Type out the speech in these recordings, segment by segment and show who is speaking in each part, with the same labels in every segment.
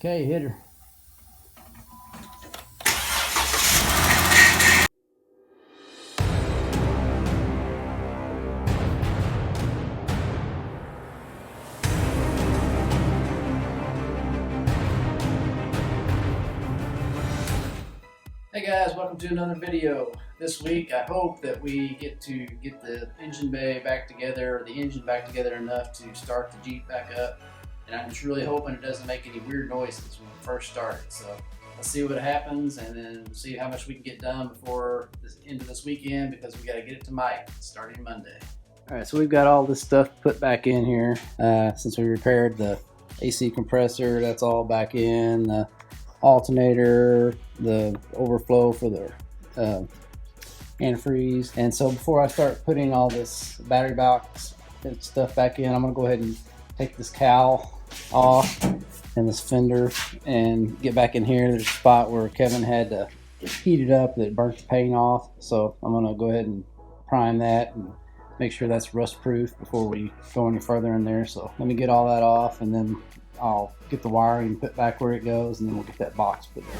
Speaker 1: Okay, hit her. Hey guys, welcome to another video. This week I hope that we get the engine bay back together, the engine back together enough to start the Jeep back up. And I'm just really hoping it doesn't make any weird noises when we first start it. So let's see what happens and then see how much we can get done before the end of this weekend, because we got to get it to Mike starting Monday. Alright, so we've got all this stuff put back in here since we repaired the AC compressor. That's all back in. The alternator, the overflow for the antifreeze. And so before I start putting all this battery box and stuff back in, I'm going to go ahead and take this cowl off and this fender and get back in here. There's a spot where Kevin had to heat it up that burnt the paint off, so I'm going to go ahead and prime that and make sure that's rust proof before we go any further in there. So let me get all that off, and then I'll get the wiring put back where it goes, and then we'll get that box put there.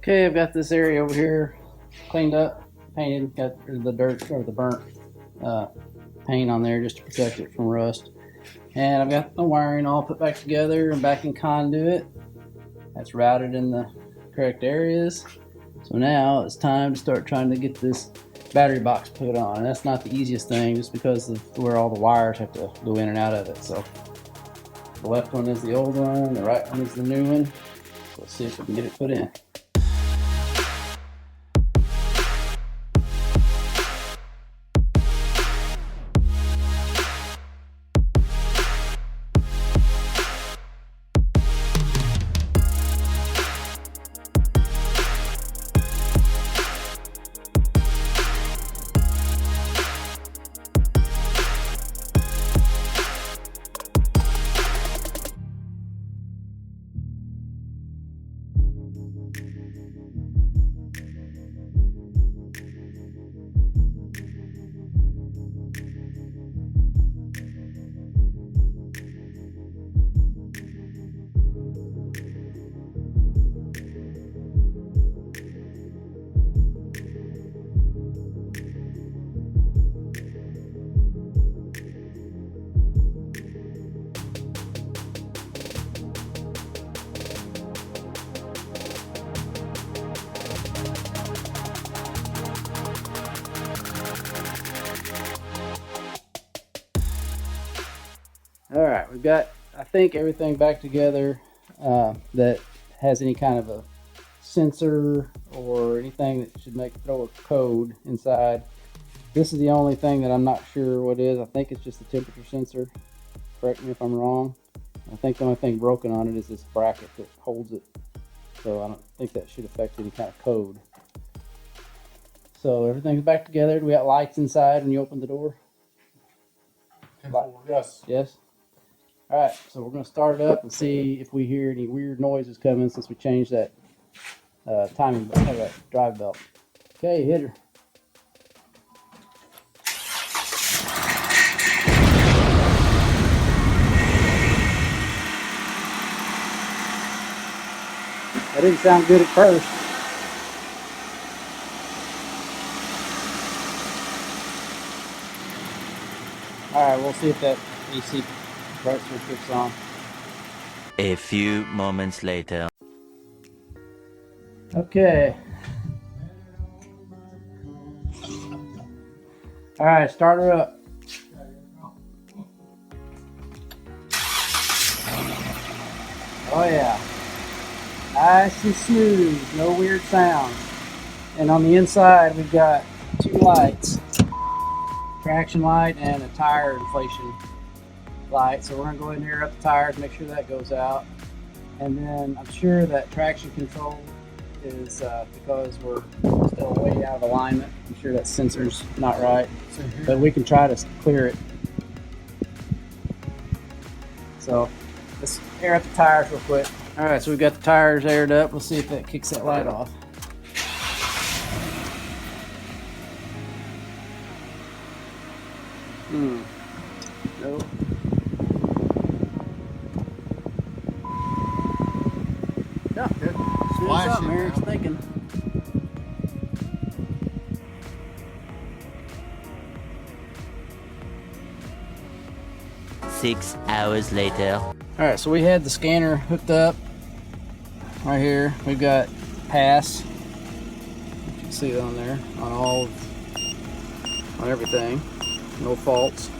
Speaker 1: Okay, I've got this area over here cleaned up, painted, got the dirt or the burnt paint on there just to protect it from rust. And I've got the wiring all put back together and back in conduit. That's routed in the correct areas. So now it's time to start trying to get this battery box put on. And that's not the easiest thing, just because of where all the wires have to go in and out of it. So the left one is the old one, the right one is the new one. So let's see if we can get it put in. Alright, we've got, I think, everything back together that has any kind of a sensor or anything that should throw a code inside. This is the only thing that I'm not sure what is. I think it's just a temperature sensor. Correct me if I'm wrong. I think the only thing broken on it is this bracket that holds it. So I don't think that should affect any kind of code. So everything's back together. We got lights inside when you open the door.
Speaker 2: Yes.
Speaker 1: Yes. All right, so we're going to start it up and see if we hear any weird noises coming since we changed that timing belt, that drive belt. Okay, hit her. That didn't sound good at first. All right, we'll see if that AC Bright switch kicks on.
Speaker 2: A few moments later.
Speaker 1: Okay. All right, start her up. Oh yeah. Nice and smooth, no weird sounds. And on the inside, we've got two lights. Traction light and a tire inflation light. So we're gonna go ahead and air up the tires, make sure that goes out. And then I'm sure that traction control is because we're still way out of alignment. I'm sure that sensor's not right, but we can try to clear it. So let's air up the tires real quick. All right, so we've got the tires aired up. Let's see if that kicks that light off. Nope. Yeah, good. What's up, Eric's thinking.
Speaker 2: Six hours later.
Speaker 1: All right, so we had the scanner hooked up right here. We've got pass. You can see it on there on everything. No faults.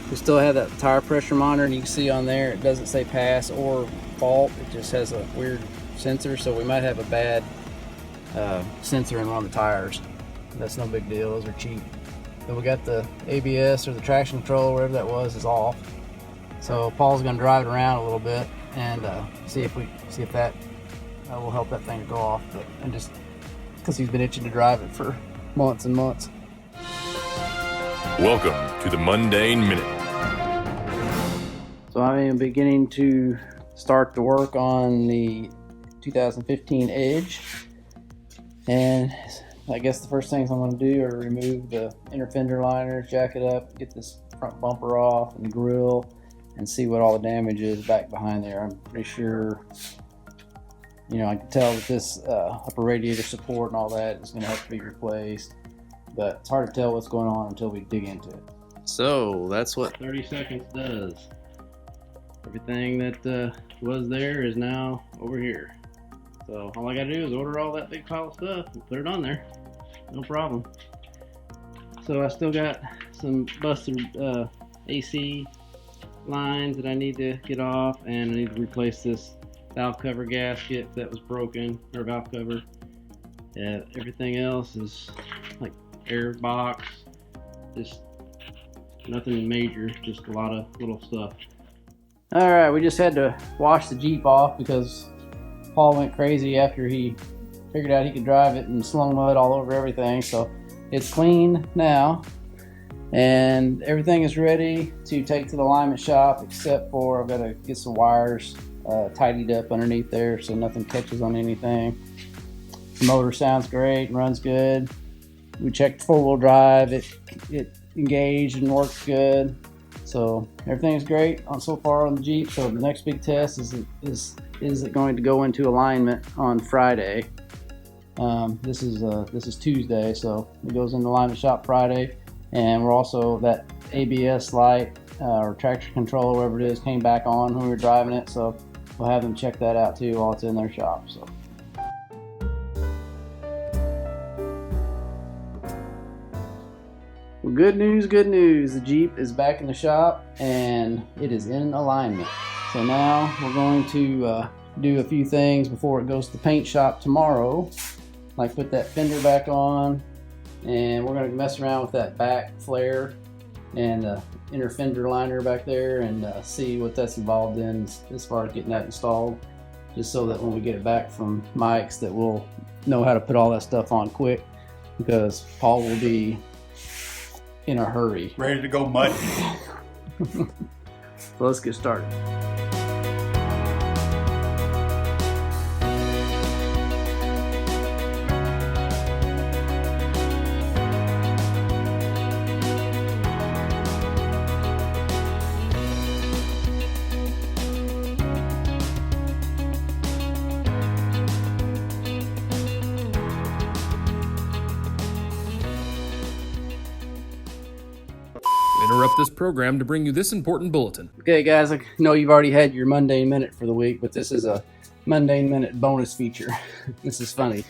Speaker 1: We still have that tire pressure monitor, and you can see on there it doesn't say pass or fault. It just has a weird sensor, so we might have a bad sensor in one of the tires. That's no big deal. Those are cheap. Then we got the ABS or the traction control, whatever that was, is off. So Paul's gonna drive it around a little bit and see if that will help that thing to go off. And just because he's been itching to drive it for months and months.
Speaker 3: Welcome to the Mundane Minute.
Speaker 1: So I'm beginning to start the work on the 2015 Edge, and I guess the first things I'm going to do are remove the inner fender liners, jack it up, get this front bumper off and the grill, and see what all the damage is back behind there. I'm pretty sure, you know, I can tell that this upper radiator support and all that is going to have to be replaced, but it's hard to tell what's going on until we dig into it. So that's what 30 seconds does. Everything that was there is now over here. So all I gotta do is order all that big pile of stuff and put it on there. No problem. So I still got some busted AC lines that I need to get off, and I need to replace this valve cover gasket that was broken, or valve cover. Everything else is like air box, just nothing major, just a lot of little stuff. All right, we just had to wash the Jeep off because Paul went crazy after he figured out he could drive it and slung mud all over everything. So it's clean now, and everything is ready to take to the alignment shop, except for I've got to get some wires tidied up underneath there so nothing catches on anything. The motor sounds great, runs good. We checked 4-wheel drive, it engaged and works good. So everything's great so far on the Jeep. So the next big test is it going to go into alignment on Friday. This is Tuesday, so it goes in the alignment shop Friday. And we're also, that ABS light or traction control, whatever it is, came back on when we were driving it. So we'll have them check that out too while it's in their shop. So. Well, good news, the Jeep is back in the shop and it is in alignment. So now we're going to do a few things before it goes to the paint shop tomorrow, like put that fender back on, and we're going to mess around with that back flare and the inner fender liner back there and see what that's involved in as far as getting that installed, just so that when we get it back from Mike's that we'll know how to put all that stuff on quick, because Paul will be in a hurry.
Speaker 4: Ready to go mud.
Speaker 1: So let's get started.
Speaker 4: interrupt this program to bring you this important bulletin.
Speaker 1: Okay, guys, I know you've already had your Mundane Minute for the week, but this is a Mundane Minute bonus feature. This is funny.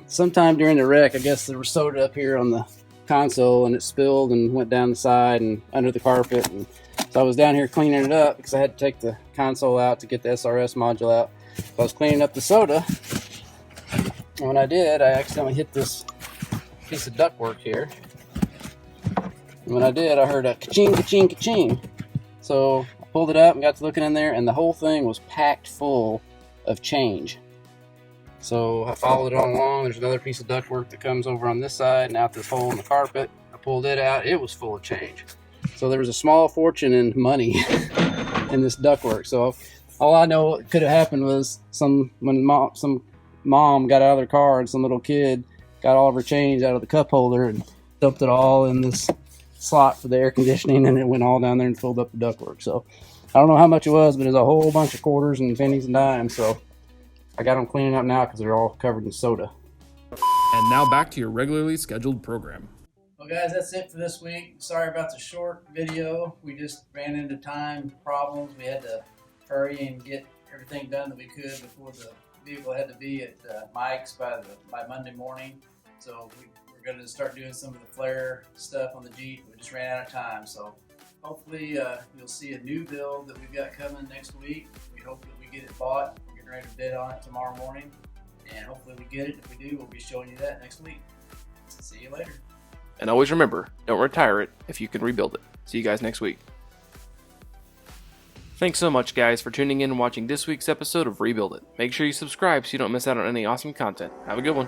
Speaker 1: Sometime during the wreck, I guess there was soda up here on the console, and it spilled and went down the side and under the carpet. And so I was down here cleaning it up because I had to take the console out to get the SRS module out. So I was cleaning up the soda, and when I did, I accidentally hit this piece of ductwork here. And when I did, I heard a ka-ching, ka-ching, ka-ching. So I pulled it up and got to looking in there, and the whole thing was packed full of change. So I followed it all along. There's another piece of ductwork that comes over on this side and out this hole in the carpet. I pulled it out. It was full of change. So there was a small fortune in money in this ductwork. So all I know could have happened was some mom got out of their car and some little kid got all of her change out of the cup holder and dumped it all in this slot for the air conditioning, and it went all down there and filled up the ductwork. So I don't know how much it was, but it was a whole bunch of quarters and pennies and dimes. So I got them cleaning up now because they're all covered in soda.
Speaker 4: And now back to your regularly scheduled program.
Speaker 1: Well, guys, that's it for this week. Sorry about the short video. We just ran into time problems. We had to hurry and get everything done that we could before the vehicle had to be at Mike's by Monday morning. So we're going to start doing some of the flare stuff on the Jeep. We just ran out of time. So hopefully you'll see a new build that we've got coming next week. We hope that we get it bought. We're getting ready to bid on it tomorrow morning. And hopefully we get it. If we do, we'll be showing you that next week. See you later.
Speaker 5: And always remember, don't retire it if you can rebuild it. See you guys next week. Thanks so much, guys, for tuning in and watching this week's episode of Rebuild It. Make sure you subscribe so you don't miss out on any awesome content. Have a good one.